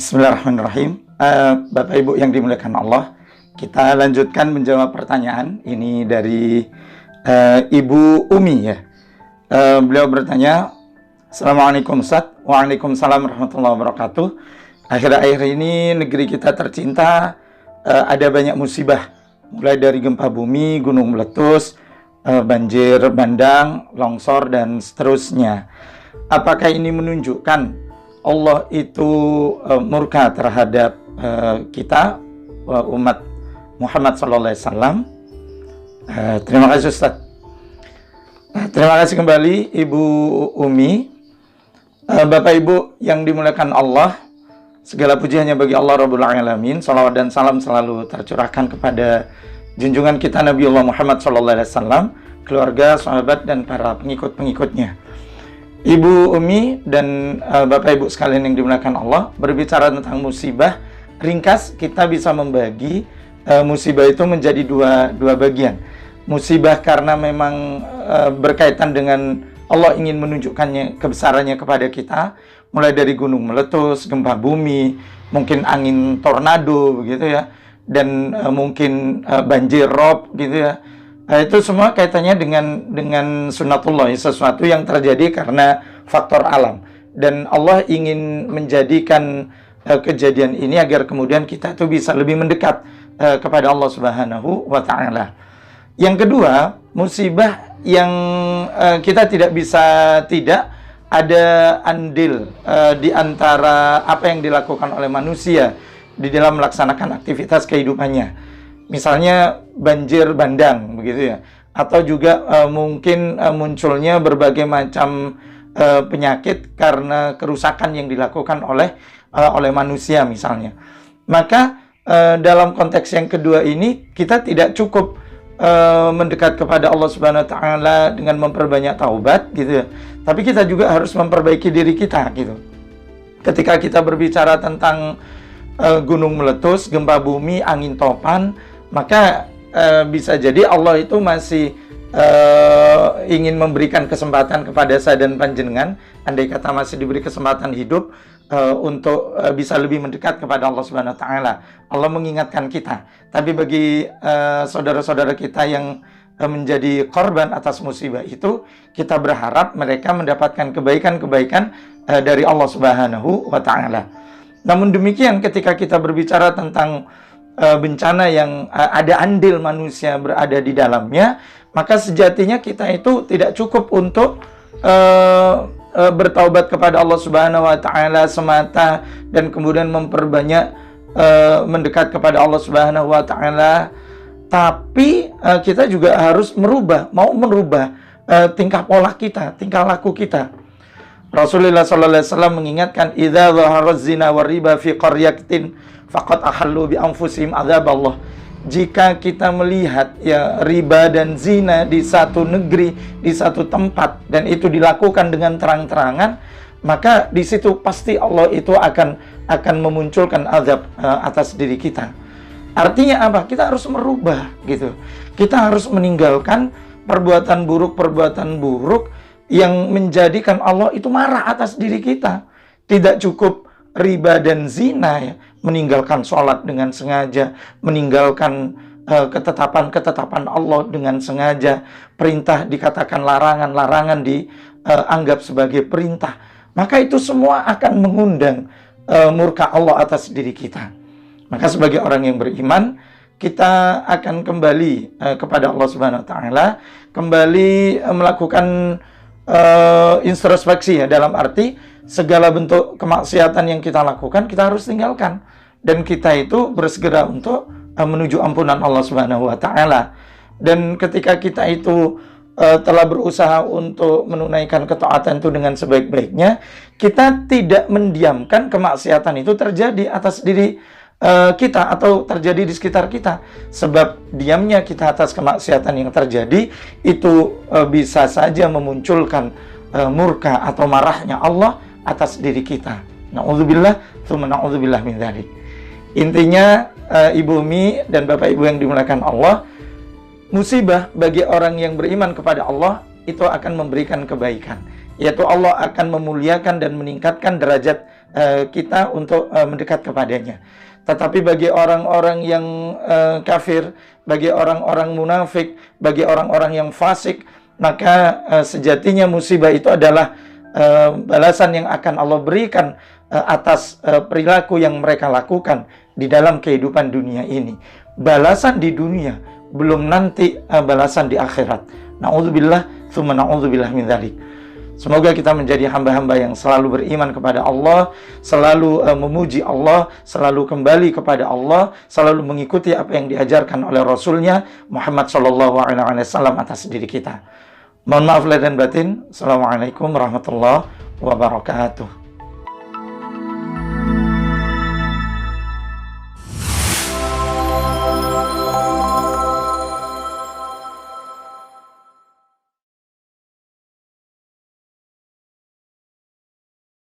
Bismillahirrahmanirrahim. Bapak Ibu yang dimuliakan Allah, kita lanjutkan menjawab pertanyaan ini dari Ibu Umi ya. Beliau bertanya, Assalamualaikum Ustaz. Waalaikumsalam warahmatullahi wabarakatuh. Akhir-akhir ini negeri kita tercinta ada banyak musibah, mulai dari gempa bumi, gunung meletus, banjir bandang, longsor dan seterusnya. Apakah ini menunjukkan Allah itu murka terhadap kita, umat Muhammad SAW? Terima kasih Ustaz. Terima kasih kembali Ibu Umi. Bapak Ibu yang dimuliakan Allah, segala puji hanya bagi Allah Rabbul Alamin. Salawat dan salam selalu tercurahkan kepada junjungan kita Nabiullah Muhammad SAW, keluarga, sahabat, dan para pengikut-pengikutnya. Ibu Umi dan Bapak Ibu sekalian yang dimuliakan Allah, berbicara tentang musibah, ringkas kita bisa membagi musibah itu menjadi dua bagian. Musibah karena memang berkaitan dengan Allah ingin menunjukkannya kebesarannya kepada kita, mulai dari gunung meletus, gempa bumi, mungkin angin tornado begitu ya, dan mungkin banjir rob gitu ya. Itu semua kaitannya dengan sunnatullah, sesuatu yang terjadi karena faktor alam. Dan Allah ingin menjadikan kejadian ini agar kemudian kita tuh bisa lebih mendekat kepada Allah Subhanahu wa Ta'ala. Yang kedua, musibah yang kita tidak bisa tidak ada andil di antara apa yang dilakukan oleh manusia di dalam melaksanakan aktivitas kehidupannya. Misalnya banjir bandang begitu ya, atau juga mungkin munculnya berbagai macam penyakit karena kerusakan yang dilakukan oleh manusia misalnya. Maka dalam konteks yang kedua ini kita tidak cukup mendekat kepada Allah Subhanahu wa Ta'ala dengan memperbanyak taubat gitu ya, tapi kita juga harus memperbaiki diri kita gitu. Ketika kita berbicara tentang gunung meletus, gempa bumi, angin topan, maka bisa jadi Allah itu masih ingin memberikan kesempatan kepada saya dan panjenengan, andai kata masih diberi kesempatan hidup, untuk bisa lebih mendekat kepada Allah Subhanahu wa Ta'ala. Allah mengingatkan kita. Tapi bagi saudara-saudara kita yang menjadi korban atas musibah itu, kita berharap mereka mendapatkan kebaikan-kebaikan dari Allah Subhanahu wa Ta'ala. Namun demikian, ketika kita berbicara tentang bencana yang ada andil manusia berada di dalamnya, maka sejatinya kita itu tidak cukup untuk bertaubat kepada Allah Subhanahu wa Ta'ala semata dan kemudian memperbanyak mendekat kepada Allah Subhanahu wa Ta'ala, tapi kita juga harus merubah tingkah pola kita, tingkah laku kita. Rasulullah sallallahu alaihi wasallam mengingatkan, idza dhahara zina war riba fi qaryatin faqad ahallu bi anfusihim adzaballah. Jika kita melihat ya riba dan zina di satu negeri, di satu tempat, dan itu dilakukan dengan terang-terangan, maka di situ pasti Allah itu akan memunculkan azab atas diri kita. Artinya apa? Kita harus merubah gitu. Kita harus meninggalkan perbuatan buruk yang menjadikan Allah itu marah atas diri kita. Tidak cukup riba dan zina ya, meninggalkan sholat dengan sengaja, meninggalkan ketetapan-ketetapan Allah dengan sengaja, perintah dikatakan larangan, larangan dianggap sebagai perintah, maka itu semua akan mengundang murka Allah atas diri kita. Maka sebagai orang yang beriman, kita akan kembali kepada Allah Subhanahu wa Ta'ala, kembali melakukan introspeksi ya, dalam arti segala bentuk kemaksiatan yang kita lakukan kita harus tinggalkan, dan kita itu bersegera untuk menuju ampunan Allah Subhanahu wa Ta'ala. Dan ketika kita itu telah berusaha untuk menunaikan ketaatan itu dengan sebaik-baiknya, kita tidak mendiamkan kemaksiatan itu terjadi atas diri kita atau terjadi di sekitar kita. Sebab diamnya kita atas kemaksiatan yang terjadi itu bisa saja memunculkan murka atau marahnya Allah atas diri kita. Na'udzubillah, tsumma na'udzubillah min dzalik. Intinya Ibu Umi dan Bapak Ibu yang dimuliakan Allah, musibah bagi orang yang beriman kepada Allah itu akan memberikan kebaikan, yaitu Allah akan memuliakan dan meningkatkan derajat kita untuk mendekat kepadanya. Tetapi bagi orang-orang yang kafir, bagi orang-orang munafik, bagi orang-orang yang fasik, maka sejatinya musibah itu adalah balasan yang akan Allah berikan atas perilaku yang mereka lakukan di dalam kehidupan dunia ini. Balasan di dunia, belum nanti balasan di akhirat. Na'udzubillah, tsumma na'udzubillah min dzalik. Semoga kita menjadi hamba-hamba yang selalu beriman kepada Allah, selalu memuji Allah, selalu kembali kepada Allah, selalu mengikuti apa yang diajarkan oleh Rasulnya Muhammad SAW atas diri kita. Mohon maaf lahir dan batin. Assalamualaikum warahmatullahi wabarakatuh.